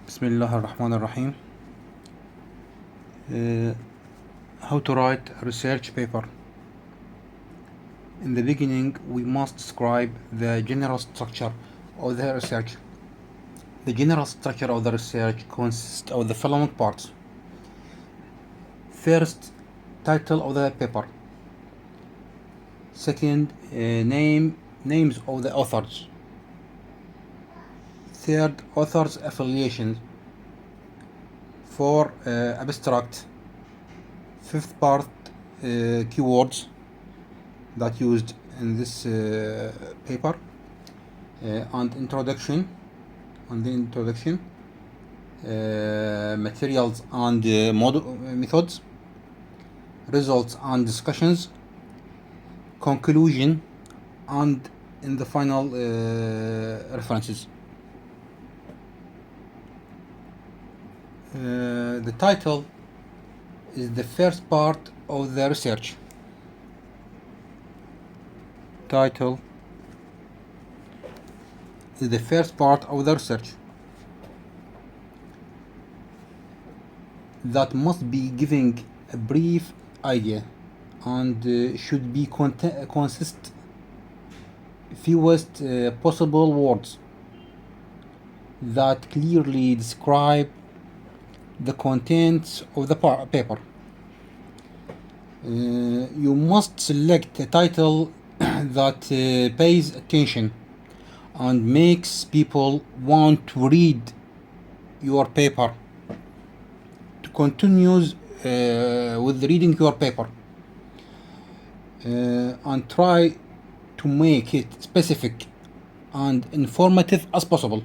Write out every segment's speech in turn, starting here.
Bismillah ar-Rahman ar-Rahim. How to write a research paper. In the beginning, we must describe the general structure of the research. The general structure of the research consists of the following parts. First, title of the paper. Second, names of the authors. Third, authors' affiliations. Four, abstract. Fifth part, keywords that used in this paper, and introduction, materials and methods, results and discussions, conclusion, and in the final references. The title is the first part of the research. Title is the first part of the research that must be giving a brief idea and should be consist fewest possible words that clearly describe the contents of the paper. You must select a title that pays attention and makes people want to read your paper, to continue with reading your paper, and try to make it specific and informative as possible.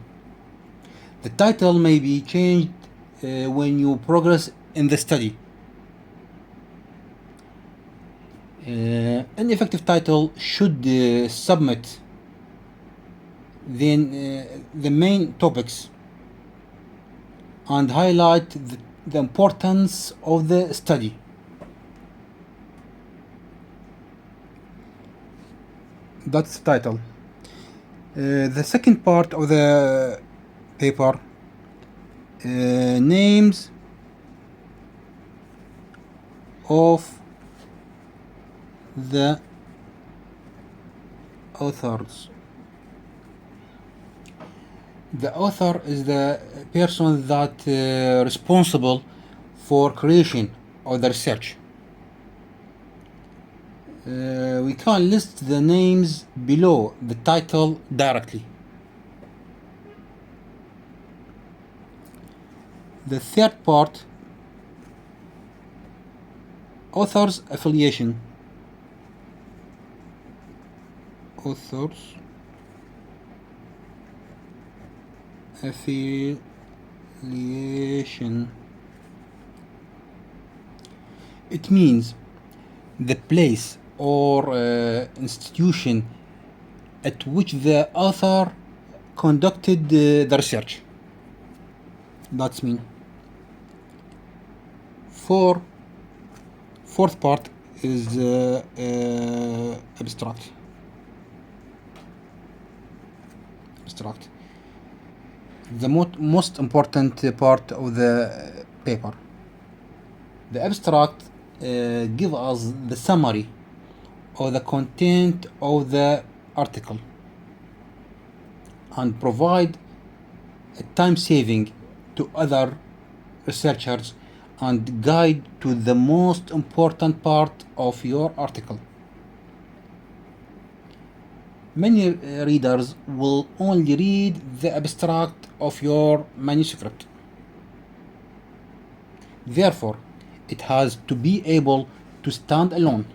The title may be changed when you progress in the study. An effective title should submit the main topics and highlight the importance of the study. That's the title. The second part of the paper, names of the authors. The author is the person that responsible for creation of the research. We can list the names below the title directly. The third part, author's affiliation. Author's affiliation. It means the place or institution at which the author conducted the research. That's mean. Fourth part is abstract. The most important part of the paper. The abstract give us the summary of the content of the article and provide a time saving to other researchers and guide to the most important part of your article. Many readers will only read the abstract of your manuscript. Therefore, it has to be able to stand alone.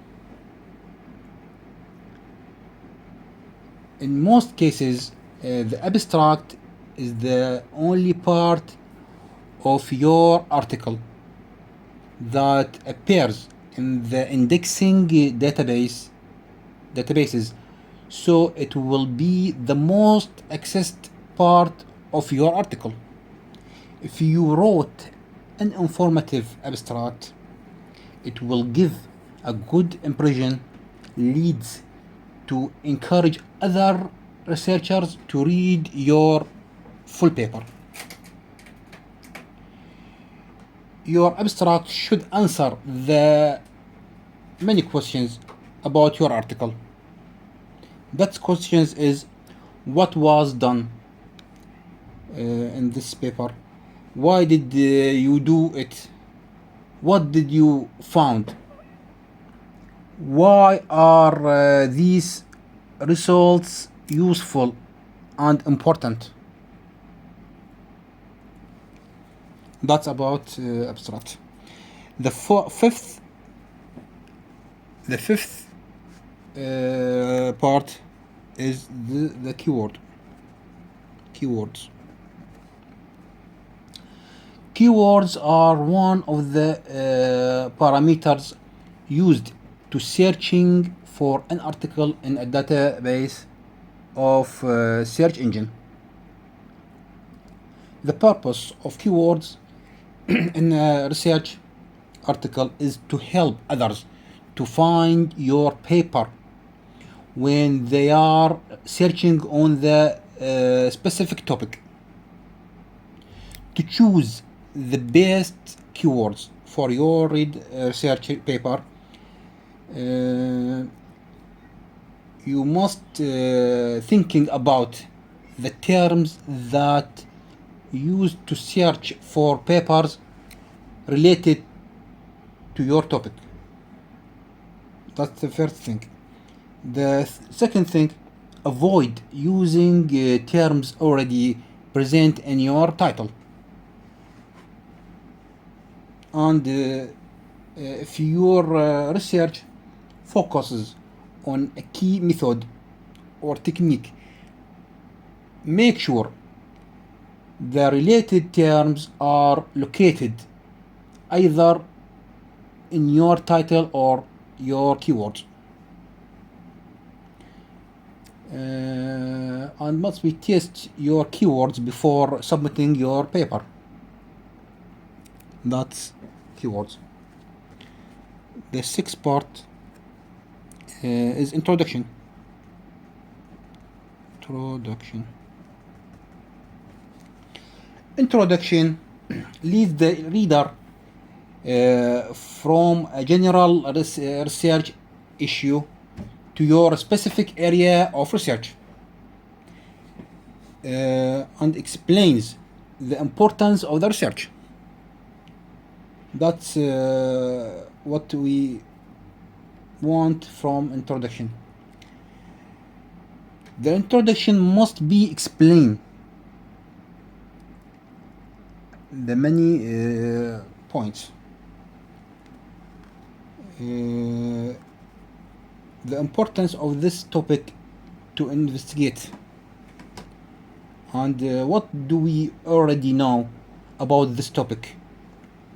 In most cases, the abstract is the only part of your article that appears in the indexing databases, so it will be the most accessed part of your article. If you wrote an informative abstract, it will give a good impression, leads to encourage other researchers to read your full paper. Your abstract should answer the many questions about your article. That questions is what was done in this paper, why did you do it, what did you found, why are these results useful and important. That's about abstract. The fifth part is the keywords. Keywords are one of the parameters used to searching for an article in a database of search engine. The purpose of keywords in a research article is to help others to find your paper when they are searching on the specific topic. To choose the best keywords for your research paper, you must thinking about the terms that used to search for papers related to your topic. That's the first thing. The second thing, avoid using terms already present in your title. And if your research focuses on a key method or technique, make sure the related terms are located either in your title or your keywords. And must be test your keywords before submitting your paper. That's keywords. The sixth part is introduction. Introduction leads the reader from a general research issue to your specific area of research and explains the importance of the research. That's what we want from introduction. The introduction must be explained the many points. The importance of this topic to investigate, and what do we already know about this topic,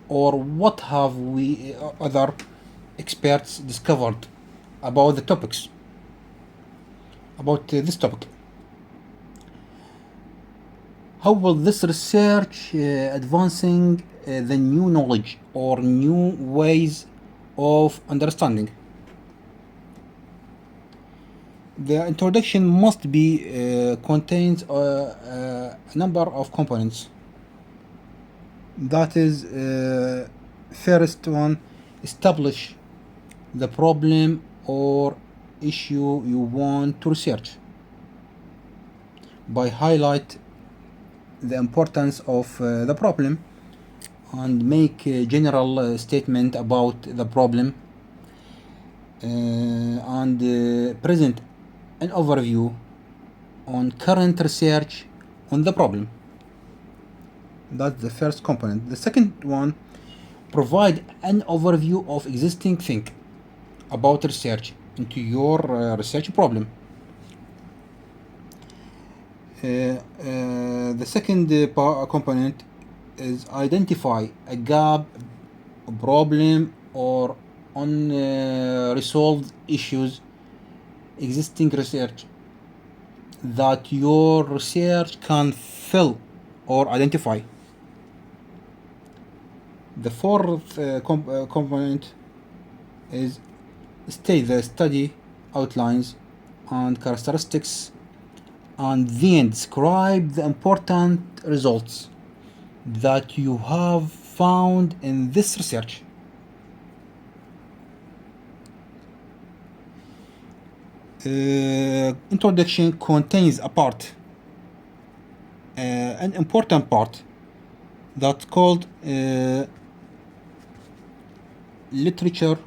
or what have we other experts discovered about the topics, about this topic. How will this research advancing the new knowledge or new ways of understanding? The introduction must be contains a number of components. That is, first one, establish the problem or issue you want to research by highlight the importance of the problem and make a general statement about the problem and present an overview on current research on the problem. That's the first component. The second one, provide an overview of existing thing about research into your research problem. The second component is identify a gap, a problem, or unresolved issues existing research that your research can fill or identify. The fourth component is state the study outlines and characteristics, and then describe the important results that you have found in this research. Introduction contains a part, an important part that's called literature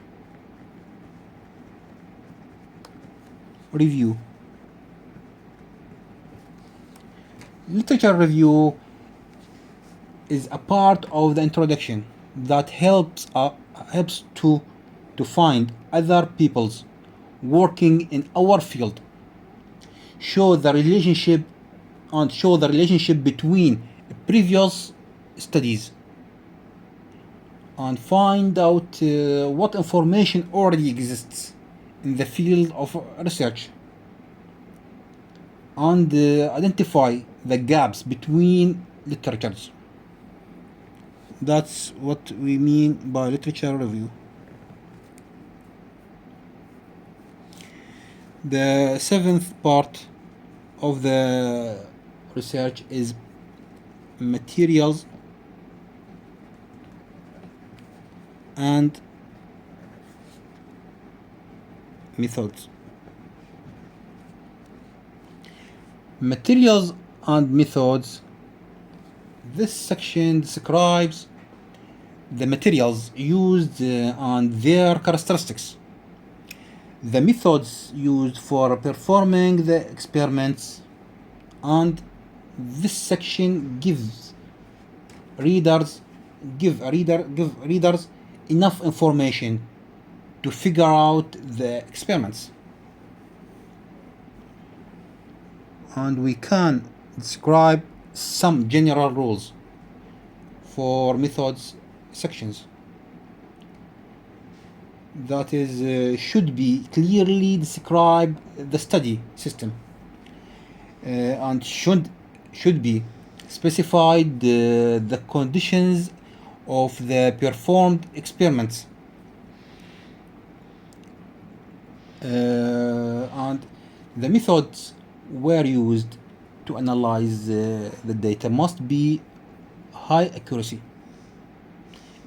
review. Literature review is a part of the introduction that helps to find other people's working in our field, show the relationship between previous studies, and find out what information already exists in the field of research, and identify the gaps between literatures. That's what we mean by literature review. The seventh part of the research is materials and methods. Materials and methods. This section describes the materials used and their characteristics, the methods used for performing the experiments, and this section gives readers enough information to figure out the experiments. And we can describe some general rules for methods sections. That is, should be clearly describe the study system, and should be specified the conditions of the performed experiments, and the methods were used to analyze the data must be high accuracy.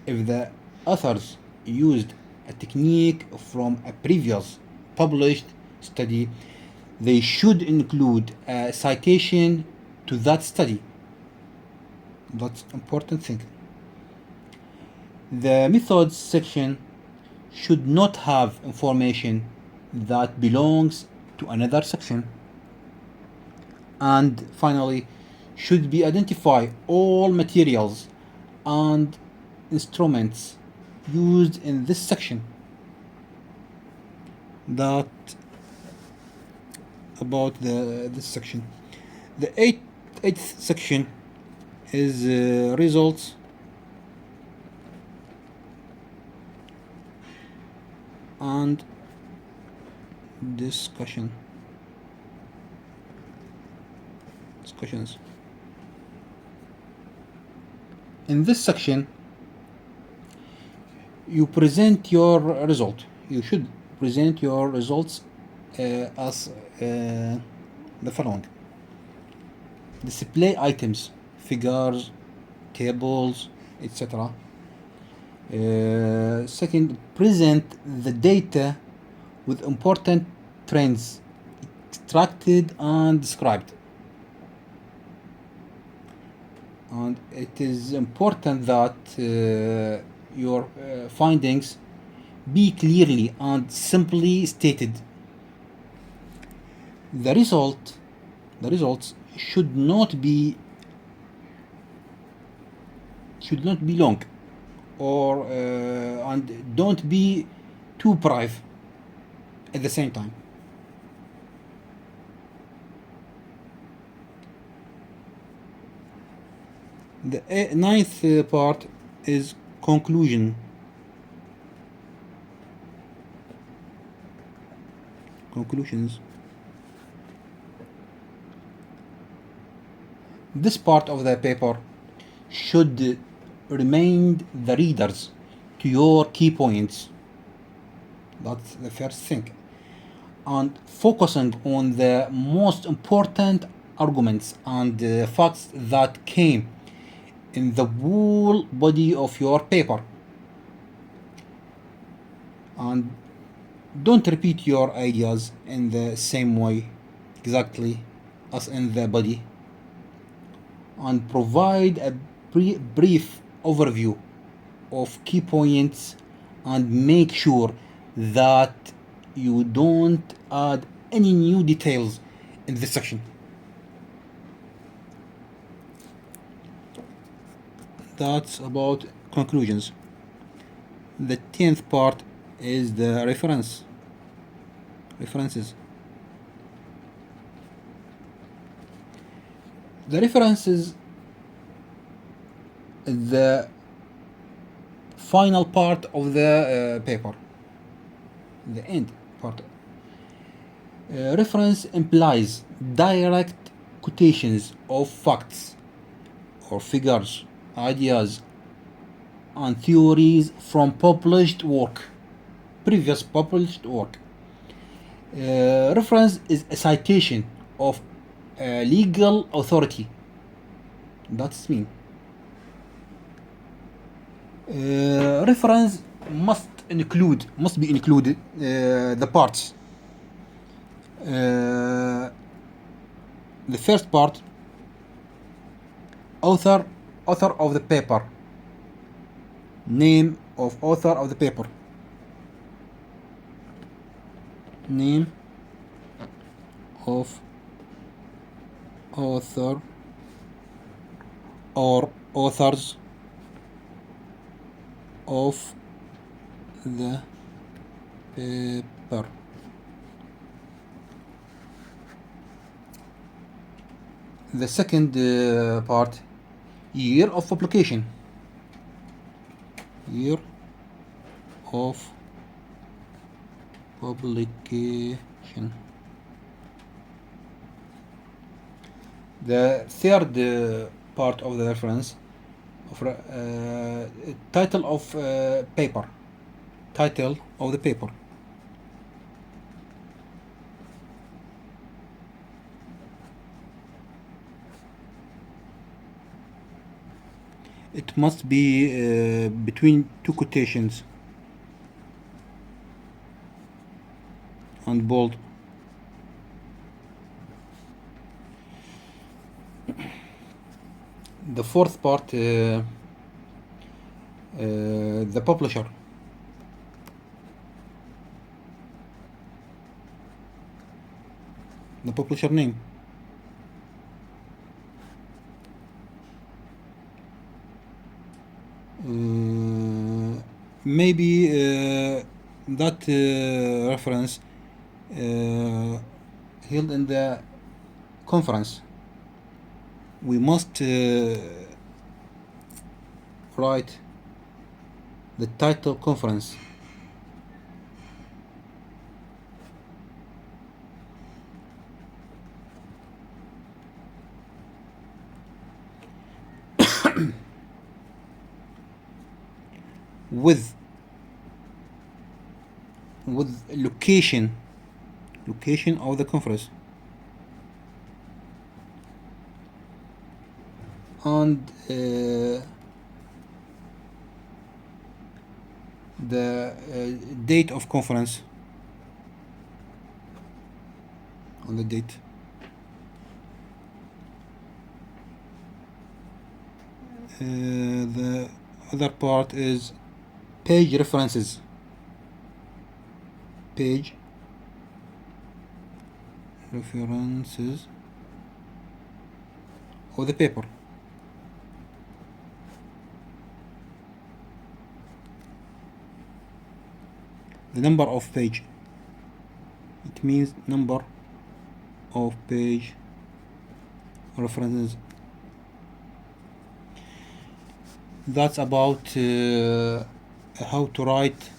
If the authors used a technique from a previous published study, they should include a citation to that study. That's important thing. The methods section should not have information that belongs to another section. And finally, should be identify all materials and instruments used in this section. That about this section. The eighth section is results and discussions. In this section, you present your result. You should present your results as the following: display items, figures, tables, etc. Second, present the data with important trends extracted and described. And it is important that your findings be clearly and simply stated. The results should not be long, or and don't be too brief at the same time. The ninth part is conclusions. This part of the paper should remind the readers to your key points. That's the first thing. And focusing on the most important arguments and facts that came in the whole body of your paper. And don't repeat your ideas in the same way exactly as in the body, and provide a brief overview of key points, and make sure that you don't add any new details in this section. That's about conclusions. The 10th part is the references. The references is the final part of the paper, the end part. Reference implies direct quotations of facts or figures, ideas, and theories from previous published work. Reference is a citation of a legal authority. That's mean. Reference must be included the parts. The first part, author of the paper, name of author of the paper, name of author or authors of the paper. The second part, year of publication. Year of publication. The third part of the reference, title of paper. Title of the paper. It must be between two quotations and bold. The fourth part, the publisher. The publisher name. Maybe that reference held in the conference. We must write the title conference. with location of the conference, and the date of conference, on the date. The other part is page references. Page references of the paper. The number of page. It means number of page references. That's about how to write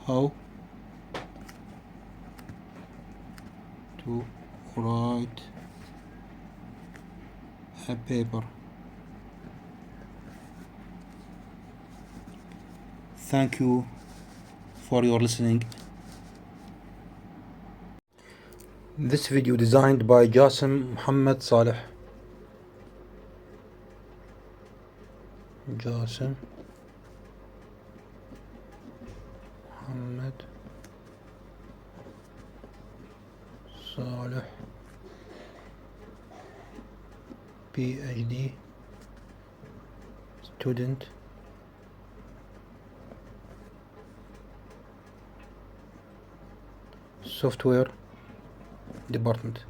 a paper. Thank you for your listening. This video designed by Jasim, Mohammed, Salih. Jasim, Mohammed, salih, ph.D, student, software department.